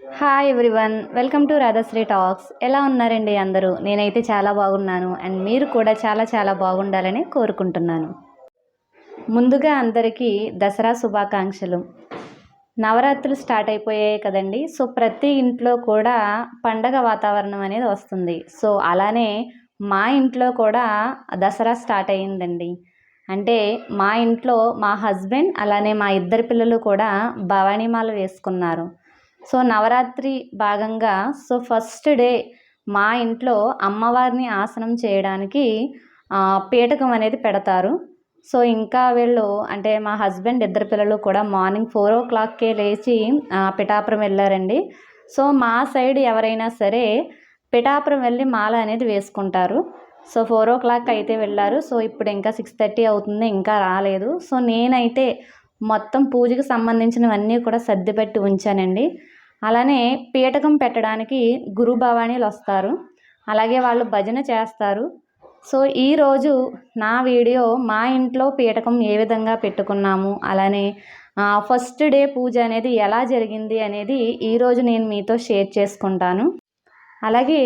Hi everyone, welcome to Radhasri talks. ఎలా ఉన్నారండి అందరూ? నేనైతే చాలా బాగున్నాను అండ్ మీరు కూడా చాలా చాలా బాగుండాలని కోరుకుంటున్నాను. ముందుగా అందరికీ దసరా శుభాకాంక్షలు. నవరాత్రులు స్టార్ట్ అయిపోయాయి కదండి. సో ప్రతి ఇంట్లో కూడా పండగ వాతావరణం అనేది వస్తుంది. సో అలానే మా ఇంట్లో కూడా దసరా స్టార్ట్ అయ్యిందండి. అంటే మా ఇంట్లో మా హస్బెండ్ అలానే మా ఇద్దరు పిల్లలు కూడా భవానీమాల వేసుకున్నారు. సో నవరాత్రి భాగంగా ఫస్ట్ డే మా ఇంట్లో అమ్మవారిని ఆసనం చేయడానికి పీఠకం అనేది పెడతారు. సో ఇంకా వీళ్ళు అంటే మా హస్బెండ్ ఇద్దరు పిల్లలు కూడా మార్నింగ్ 4 o'clockకే లేచి పిఠాపురం వెళ్ళారండి. సో మా సైడ్ ఎవరైనా సరే పిఠాపురం వెళ్ళి మాల అనేది వేసుకుంటారు. సో 4 o'clock అయితే వెళ్ళారు. సో ఇప్పుడు ఇంకా 6:30 అవుతుంది, ఇంకా రాలేదు. సో నేనైతే మొత్తం పూజకు సంబంధించినవన్నీ కూడా సర్దిపెట్టి ఉంచానండి. అలానే పీఠకం పెట్టడానికి గురు భవానీలు వస్తారు, అలాగే వాళ్ళు భజన చేస్తారు. సో ఈరోజు నా వీడియో మా ఇంట్లో పీఠకం ఏ విధంగా పెట్టుకున్నాము, అలానే ఫస్ట్ డే పూజ అనేది ఎలా జరిగింది అనేది ఈరోజు నేను మీతో షేర్ చేసుకుంటాను. అలాగే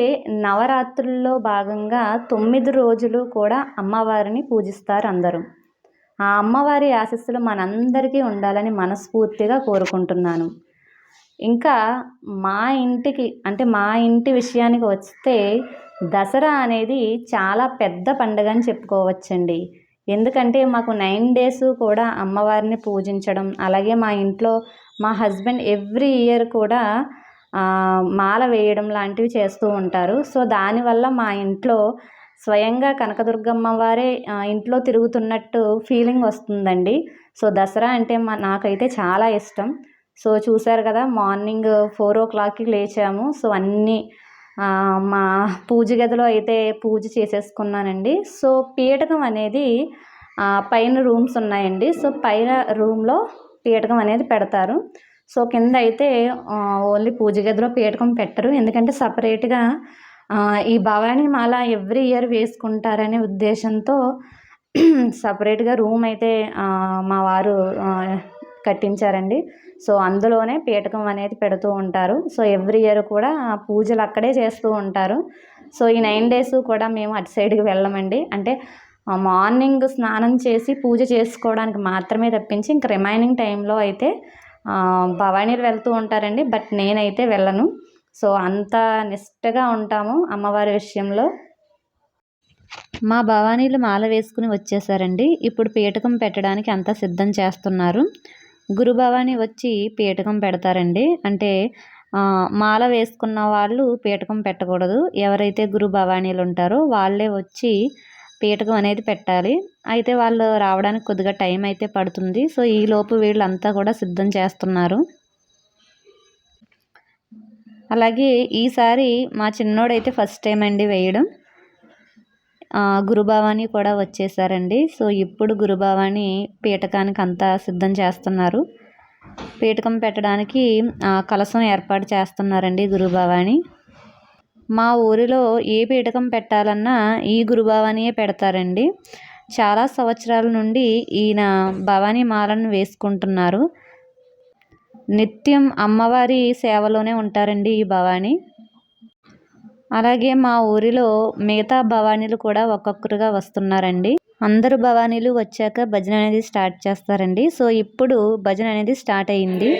నవరాత్రుల్లో భాగంగా 9 రోజులు కూడా అమ్మవారిని పూజిస్తారు అందరూ. ఆ అమ్మవారి ఆశీస్సులు మనందరికీ ఉండాలని మనస్ఫూర్తిగా కోరుకుంటున్నాను. ఇంకా మా ఇంటికి అంటే మా ఇంటి విషయానికి వస్తే దసరా అనేది చాలా పెద్ద పండుగ అని చెప్పుకోవచ్చండి. ఎందుకంటే మాకు 9 days కూడా అమ్మవారిని పూజించడం, అలాగే మా ఇంట్లో మా హస్బెండ్ ఎవ్రీ ఇయర్ కూడా మాల వేయడం లాంటివి చేస్తూ ఉంటారు. సో దానివల్ల మా ఇంట్లో స్వయంగా కనకదుర్గమ్మ వారే ఇంట్లో తిరుగుతున్నట్టు ఫీలింగ్ వస్తుందండి. సో దసరా అంటే నాకైతే చాలా ఇష్టం. సో చూశారు కదా, మార్నింగ్ 4 o'clockకి లేచాము. సో అన్నీ మా పూజ గదిలో అయితే పూజ చేసేసుకున్నానండి. సో పీఠకం అనేది పైన రూమ్స్ ఉన్నాయండి. సో పైన రూమ్లో పీఠకం అనేది పెడతారు. సో కింద అయితే ఓన్లీ పూజ గదిలో పీఠకం పెట్టరు, ఎందుకంటే సపరేట్గా ఈ భవానీ మాల ఎవ్రీ ఇయర్ వేసుకుంటారనే ఉద్దేశంతో సపరేట్గా రూమ్ అయితే మా వారు కట్టించారండి. సో అందులోనే పీఠకం అనేది పెడుతూ ఉంటారు. సో ఎవ్రీ ఇయర్ కూడా పూజలు అక్కడే చేస్తూ ఉంటారు. సో ఈ 9 days కూడా మేము అటు సైడ్కి వెళ్ళమండి. అంటే మార్నింగ్ స్నానం చేసి పూజ చేసుకోవడానికి మాత్రమే తప్పించి ఇంక రిమైనింగ్ టైంలో అయితే భవానీలు వెళ్తూ ఉంటారండి. బట్ నేనైతే వెళ్ళను. సో అంత నిష్టగా ఉంటాము అమ్మవారి విషయంలో. మా భవానీలు మాల వేసుకుని వచ్చేసారండి. ఇప్పుడు పీఠకం పెట్టడానికి అంతా సిద్ధం చేస్తున్నారు. గురు భవానీ వచ్చి పీఠకం పెడతారండి. అంటే మాల వేసుకున్న వాళ్ళు పీఠకం పెట్టకూడదు. ఎవరైతే గురు భవానీలు ఉంటారో వాళ్ళే వచ్చి పీఠకం అనేది పెట్టాలి. అయితే వాళ్ళు రావడానికి కొద్దిగా టైం అయితే పడుతుంది. సో ఈలోపు వీళ్ళంతా కూడా సిద్ధం చేస్తున్నారు. అలాగే ఈసారి మా చిన్నోడైతే ఫస్ట్ టైం అండి వేయడం. గురుభవాని కూడా వచ్చేసారండి. సో ఇప్పుడు గురుభవాని పీఠకానికి అంతా సిద్ధం చేస్తున్నారు. పీఠకం పెట్టడానికి కలశం ఏర్పాటు చేస్తున్నారండి గురుభవాని. మా ఊరిలో ఏ పీఠకం పెట్టాలన్నా ఈ గురుభవానియే పెడతారండి. చాలా సంవత్సరాల నుండి ఈయన భవానీ మాలను వేసుకుంటున్నారు. నిత్యం అమ్మవారి సేవలోనే ఉంటారండి ఈ భవానీ. అలాగే మా ఊరిలో మిగతా భవానీలు కూడా ఒక్కొక్కరుగా వస్తున్నారండి. అందరూ భవానీలు వచ్చాక భజన అనేది స్టార్ట్ చేస్తారండి. సో ఇప్పుడు భజన అనేది స్టార్ట్ అయింది.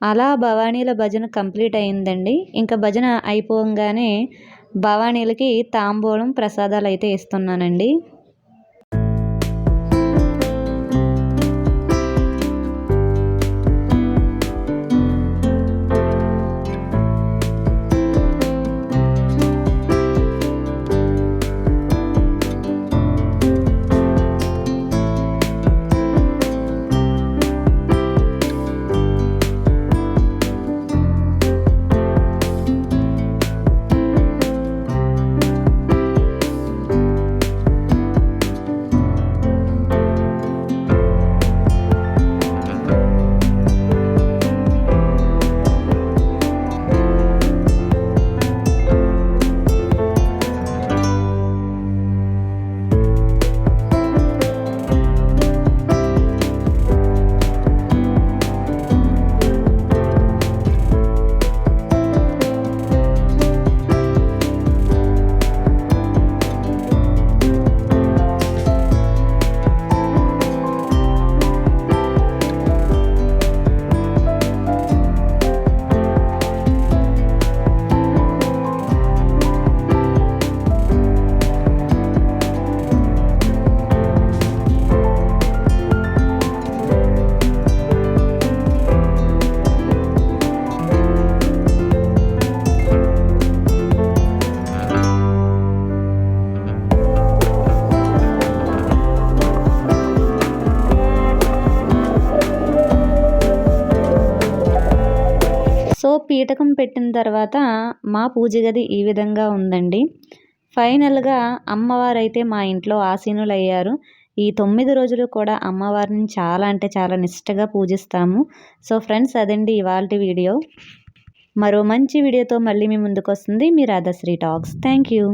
అలా భవానీల భజన కంప్లీట్ అయిందండి. ఇంకా భజన అయిపోగానే భవానీలకి తాంబూలం ప్రసాదాలు అయితే ఇస్తున్నానండి. సో పీఠకం పెట్టిన తర్వాత మా పూజ గది ఈ విధంగా ఉందండి. ఫైనల్గా అమ్మవారైతే మా ఇంట్లో ఆసీనులయ్యారు. ఈ 9 రోజులు కూడా అమ్మవారిని చాలా అంటే చాలా నిష్టగా పూజిస్తాము. సో ఫ్రెండ్స్, అదండి ఇవాల్టి వీడియో. మరో మంచి వీడియోతో మళ్ళీ మీ ముందుకు వస్తుంది మీ రాధాశ్రీ టాక్స్. Thank you.